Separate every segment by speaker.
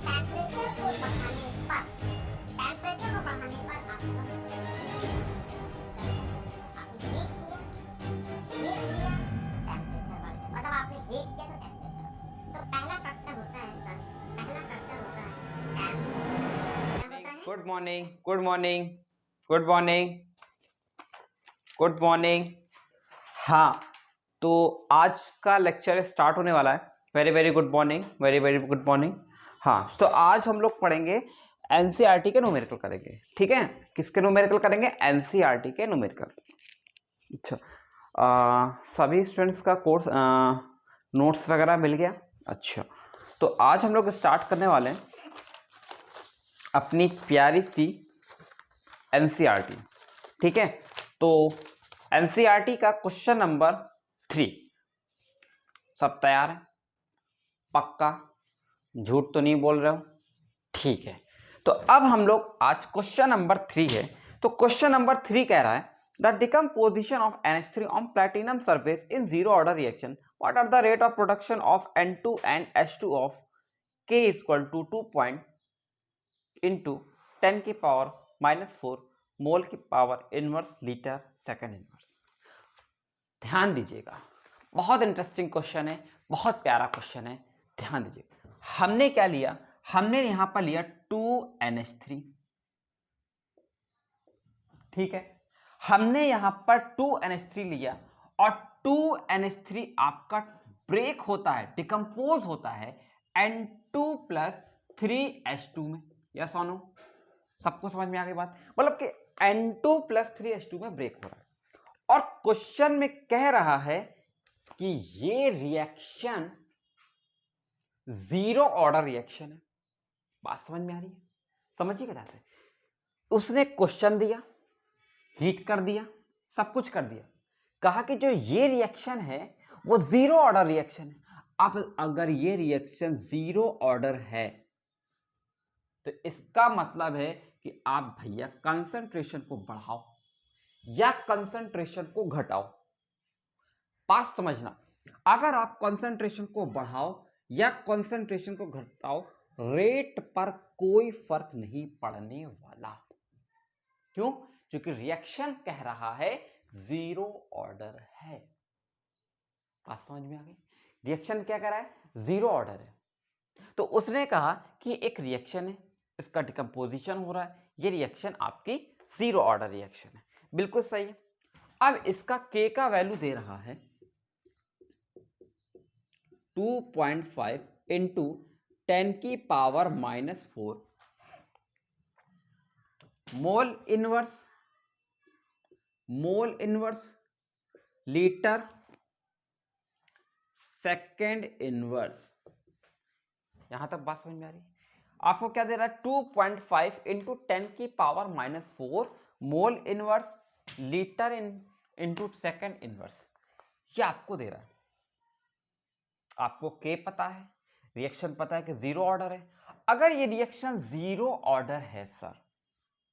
Speaker 1: Temperature को बढ़ाने पर आपका आपने हीट किया टेम्परेचर बढ़ गया, मतलब आपने हीट किया तो टेम्परेचर। तो पहला फैक्टर होता है सर, पहला फैक्टर होता है क्या होता है?
Speaker 2: Good morning, good morning, good morning, good morning. हाँ, तो आज का लेक्चर स्टार्ट होने वाला है। Very very good morning, very very good morning. हाँ, तो आज हम लोग पढ़ेंगे एनसीईआरटी के न्यूमेरिकल करेंगे। ठीक है, किसके न्यूमेरिकल करेंगे? एनसीईआरटी के न्यूमेरिकल। अच्छा, सभी स्टूडेंट्स का कोर्स नोट्स वगैरह मिल गया? अच्छा, तो आज हम लोग स्टार्ट करने वाले हैं अपनी प्यारी सी एनसीईआरटी। ठीक है, तो एनसीईआरटी का क्वेश्चन नंबर 3। सब तैयार है? पक्का? झूठ तो नहीं बोल रहे हो? ठीक है, तो अब हम लोग आज क्वेश्चन नंबर 3 है। तो क्वेश्चन नंबर 3 कह रहा है the decomposition of NH3 on platinum surface in zero order reaction, what are the rate of production of N2 and H2 of K equal to 2 into 10 की पावर -4 मोल की power inverse litre second inverse. ध्यान दीजिएगा, बहुत interesting question है, बहुत प्यारा question है। ध्यान दीजिए, हमने क्या लिया? हमने यहां पर लिया 2NH3। ठीक है, हमने यहां पर 2NH3 लिया और 2NH3 आपका ब्रेक होता है, डिकम्पोज होता है N2 प्लस 3H2 में। यस और नो? सबको समझ में आ गई बात? मतलब कि N2 प्लस 3H2 में ब्रेक हो रहा है और क्वेश्चन में कह रहा है कि ये रिएक्शन जीरो ऑर्डर रिएक्शन है। बात समझ में आ रही है? समझिएगा कैसे। उसने क्वेश्चन दिया, हीट कर दिया, सब कुछ कर दिया, कहा कि जो ये रिएक्शन है वो जीरो ऑर्डर रिएक्शन है। अब अगर ये रिएक्शन जीरो ऑर्डर है तो इसका मतलब है कि आप भैया कंसंट्रेशन को बढ़ाओ या कंसंट्रेशन को घटाओ। बात समझना, अगर आप कंसंट्रेशन को बढ़ाओ या कंसंट्रेशन को घटाओ, रेट पर कोई फर्क नहीं पड़ने वाला। क्यों? क्योंकि रिएक्शन कह रहा है जीरो ऑर्डर है। बात समझ में आ गई? रिएक्शन क्या कह रहा है? जीरो ऑर्डर है। तो उसने कहा कि एक रिएक्शन है, इसका डिकम्पोजिशन हो रहा है, ये रिएक्शन आपकी जीरो ऑर्डर रिएक्शन है। बिल्कुल सही है। अब इसका K का वैल्यू दे रहा है 2.5 इंटू 10 की power -4 mole inverse litre second inverse. यहां तक बात समझ में आ रही है? आपको क्या दे रहा है? 2.5 इंटू 10 की power -4 mole inverse litre into second inverse, ये आपको दे रहा है। आपको K पता है, रिएक्शन पता है कि जीरो ऑर्डर है। अगर ये रिएक्शन जीरो ऑर्डर है सर,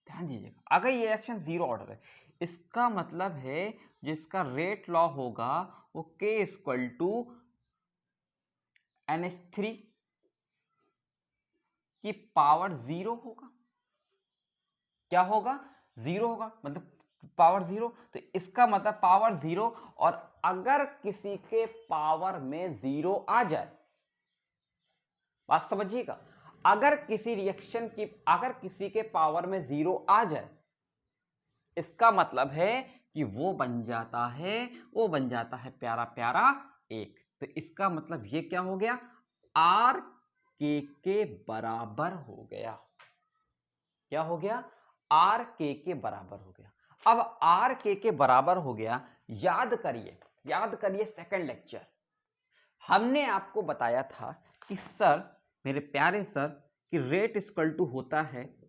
Speaker 2: ध्यान दीजिएगा, अगर ये रिएक्शन जीरो ऑर्डर है, इसका मतलब है जिसका रेट लॉ होगा वो K इक्वल टू NH3 की पावर जीरो होगा। क्या होगा? जीरो होगा, मतलब पावर जीरो। तो इसका मतलब पावर जीरो, और अगर किसी के पावर में जीरो आ जाए, बात समझिएगा, अगर किसी रिएक्शन की अगर किसी के पावर में जीरो आ जाए, इसका मतलब है कि वो बन जाता है प्यारा प्यारा एक। तो इसका मतलब ये क्या हो गया? आर के बराबर हो गया। क्या हो गया? आर के बराबर हो गया। अब आर के बराबर हो गया। याद करिए सेकंड लेक्चर हमने आपको बताया था कि सर, मेरे प्यारे सर, कि रेट इक्वल टू होता है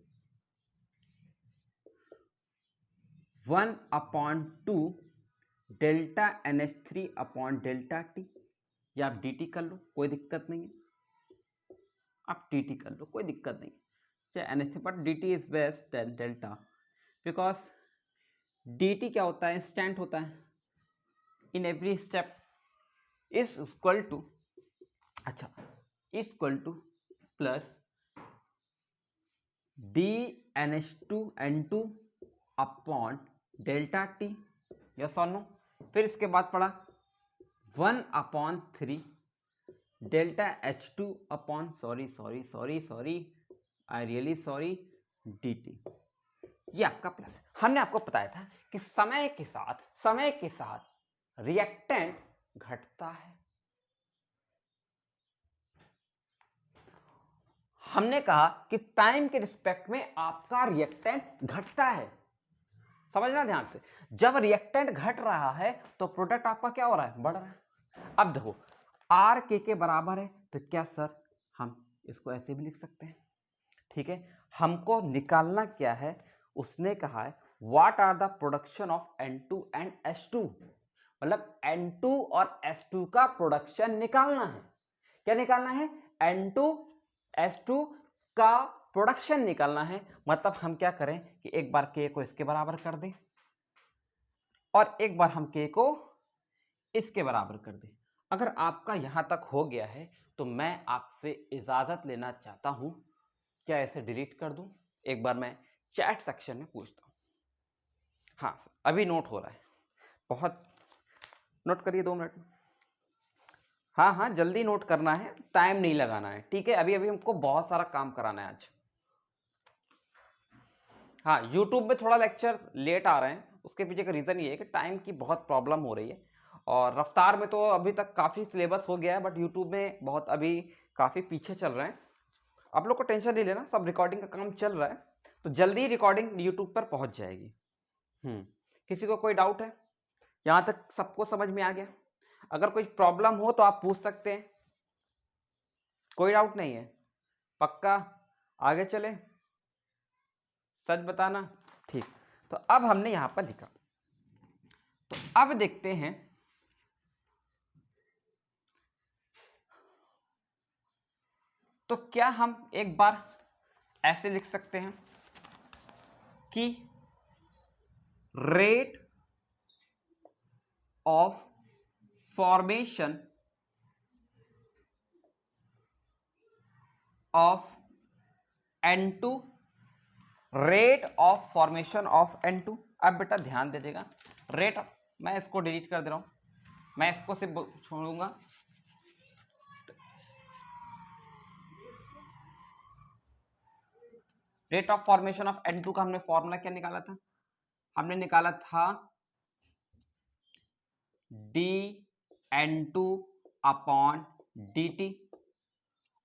Speaker 2: 1/2 delta NH3 upon delta T. या आप dt कर लो, कोई दिक्कत नहीं है। आप dt कर लो, कोई दिक्कत नहीं है। NH3 पर dt is best then delta, because dt क्या होता है? इंस्टेंट होता है in every step. Is equal to, अच्छा, equal to plus DNH2N2 upon delta T, yes और नो। फिर इसके बाद पढ़ा 1/3 delta H2 upon sorry I really sorry dt। ये आपका प्लस है। हमने आपको बताया था कि समय के साथ रिएक्टेंट घटता है। हमने कहा कि टाइम के रिस्पेक्ट में आपका रिएक्टेंट घटता है। समझना ध्यान से, जब रिएक्टेंट घट रहा है तो प्रोडक्ट आपका क्या हो रहा है, बढ़ रहा है। अब देखो आर के बराबर है, तो क्या सर हम इसको ऐसे भी लिख सकते हैं, ठीक है। हमको निकालना क्या है, उसने कहा है what are the production of N2 and H2, मतलब N2 और H2 का प्रोडक्शन निकालना है। क्या निकालना है, N2 H2 का प्रोडक्शन निकालना है। मतलब हम क्या करें कि एक बार K को इसके बराबर कर दें और एक बार हम K को इसके बराबर कर दें। अगर आपका यहां तक हो गया है तो मैं आपसे इजाजत लेना चाहता हूं, क्या ऐसे डिलीट कर दूं? एक बार मैं चैट सेक्शन में पूछता हूं। हाँ सर, अभी नोट हो रहा है, बहुत नोट करिए 2 मिनट। हाँ जल्दी नोट करना है, टाइम नहीं लगाना है, ठीक है। अभी हमको बहुत सारा काम कराना है आज। हाँ, यूट्यूब में थोड़ा लेक्चर लेट आ रहे हैं, उसके पीछे का रीज़न ये है कि टाइम की बहुत प्रॉब्लम हो रही है। और रफ्तार में तो अभी तक काफ़ी सिलेबस हो गया है, बट यूट्यूब में बहुत अभी काफ़ी पीछे चल रहे हैं। आप लोग को टेंशन नहीं लेना, सब रिकॉर्डिंग का काम चल रहा है, तो जल्दी रिकॉर्डिंग यूट्यूब पर पहुंच जाएगी। किसी को कोई डाउट है? यहाँ तक सबको समझ में आ गया? अगर कोई प्रॉब्लम हो तो आप पूछ सकते हैं, कोई डाउट नहीं है? पक्का आगे चले, सच बताना, ठीक। तो अब हमने यहां पर लिखा, तो अब देखते हैं तो क्या हम एक बार ऐसे लिख सकते हैं कि rate of formation of N2, rate of formation of N2। अब बेटा ध्यान दे देगा, रेट, मैं इसको डिलीट कर दे रहा हूं, मैं इसको सिर्फ छोड़ूंगा। Rate of formation of N2 का हमने फॉर्मूला क्या निकाला था, हमने निकाला था dN2 अपॉन dt।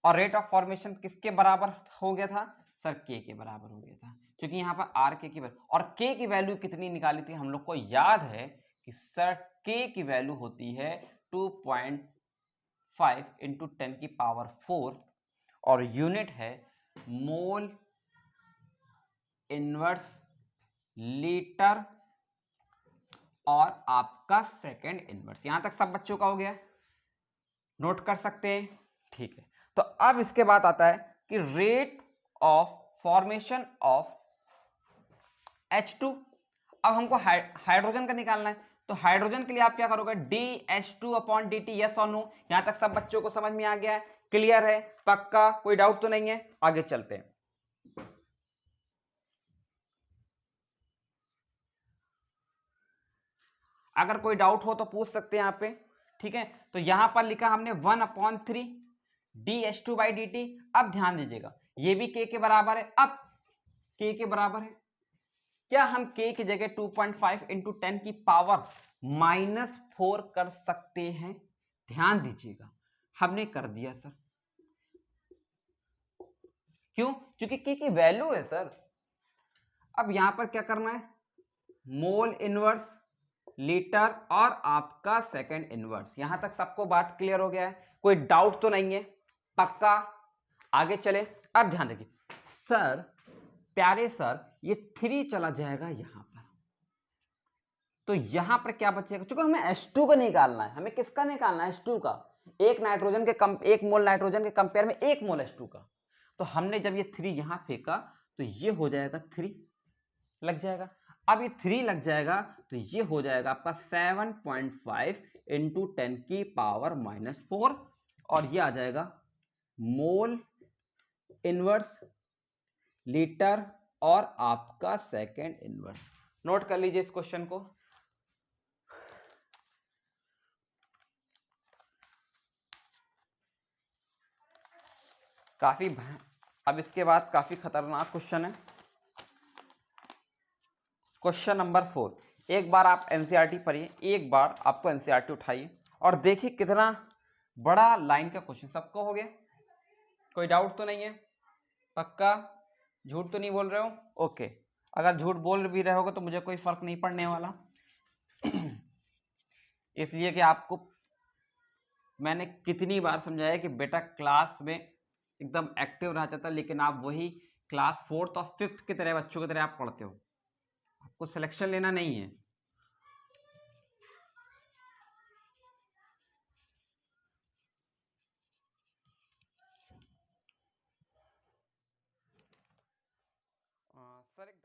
Speaker 2: और रेट ऑफ फॉर्मेशन किसके बराबर हो गया था सर, K के बराबर हो गया था, क्योंकि यहाँ पर R K की वैल्यू, और K की वैल्यू कितनी निकाली थी हम लोग को याद है कि सर K की वैल्यू होती है 2.5 इंटू 10 की पावर 4 और यूनिट है मोल इनवर्स लीटर और आपका सेकंड इनवर्स। यहां तक सब बच्चों का हो गया, नोट कर सकते हैं, ठीक है। तो अब इसके बाद आता है कि rate of formation of H2। अब हमको हाइड्रोजन का निकालना है, तो हाइड्रोजन के लिए आप क्या करोगे, DH2 अपॉन dt, यस और नो। यहां तक सब बच्चों को समझ में आ गया है, क्लियर है, पक्का, कोई डाउट तो नहीं है? आगे चलते हैं। अगर कोई डाउट हो तो पूछ सकते हैं यहाँ पे, ठीक है। तो यहां पर लिखा हमने 1/3 DH2/dt। अब ध्यान दीजिएगा, ये भी K के बराबर है। अब K के बराबर है, क्या हम K की जगह 2.5 इंटू 10 की पावर -4 कर सकते हैं? ध्यान दीजिएगा, हमने कर दिया सर। क्यों? क्योंकि K की वैल्यू है सर। अब यहां पर क्या करना है, मोल इनवर्स लीटर और आपका सेकंड इनवर्स। यहां तक सबको बात क्लियर हो गया है, कोई डाउट तो नहीं है? पक्का, आगे चले। अब ध्यान रखिए सर, प्यारे सर, ये 3 चला जाएगा यहां पर, तो यहां पर क्या बचेगा, क्योंकि हमें H2 का निकालना है। हमें किसका निकालना है, H2 का। एक नाइट्रोजन के एक मोल नाइट्रोजन के कंपेयर में 1 मोल H2 का। तो हमने जब ये 3 यहां फेंका तो ये हो जाएगा 3 लग जाएगा। अब ये 3 लग जाएगा तो ये हो जाएगा आपका 7.5 इंटू 10 की पावर -4 और ये आ जाएगा मोल इनवर्स लीटर और आपका सेकेंड इनवर्स। नोट कर लीजिए इस क्वेश्चन को। काफी अब इसके बाद काफी खतरनाक क्वेश्चन है। Question number 4। एक बार आप एनसीईआरटी पढ़िए, एक बार आपको एनसीईआरटी उठाइए और देखिए कितना बड़ा लाइन का क्वेश्चन। सबको हो गया? कोई डाउट तो नहीं है? पक्का? झूठ तो नहीं बोल रहे हो? ओके। अगर झूठ बोल भी रहे होगे तो मुझे कोई फर्क नहीं पड़ने वाला इसलिए कि आपको मैंने कितनी बार समझाया कि बेटा क्लास में एकदम एक्टिव रहता था, लेकिन आप वही क्लास 4th और 5th की तरह बच्चों की तरह आप पढ़ते हो। आपको सिलेक्शन लेना नहीं है। सर एक